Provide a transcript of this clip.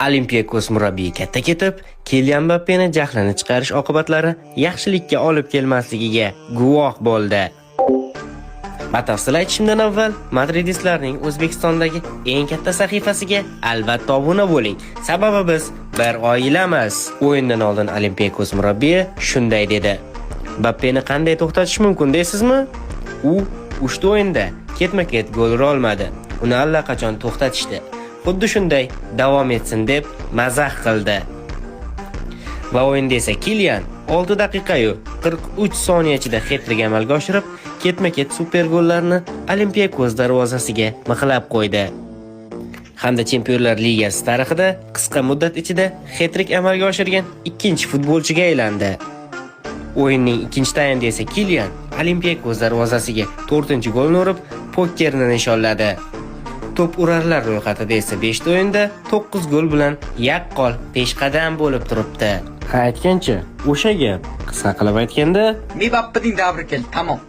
Olympiakos murabbiyi katta ketib, Kylian Mbappeni jahlini chiqarish oqibatlari yaxshilikka olib kelmasligiga guvoh bo'ldi. Batafsil aytishimdan avval, madridistlarning O'zbekistondagi eng katta sahifasiga albatta obuna bo'ling. Sababi biz bir oilamiz. O'yindan oldin Olympiakos murabbiyi shunday dedi: Mbappeni qanday to'xtatish mumkin deysizmi? U 3 o'yinda ketma-ket gol ura olmadi. Uni allaqachon to'xtatishdi. Xuddi shunday davom etsin deb mazax qildi. Va o'yinda esa Kylian 6 daqiqa-yu 43 soniya ichida hat-trik amalga oshirib, ketma-ket super gollarni Olympiakos darvozasiga mixlab qo'ydi. Hamda Chempionlar Ligasi tarixida qisqa muddat ichida hat-trik amalga oshirgan ikkinchi futbolchiga aylandi. O'yinning ikkinchi taymida esa Kylian Olympiakos darvozasiga 4-golni urib, pokerni nishonladi. To'p urarlar ro'yxatida esa 5 o'yinda 9 gol bilan yaqqol peshqadam bo'lib turibdi. Aytgancha, o'sha gap qisqa qilib aytganda, Mbappéning davri keldi, tamom.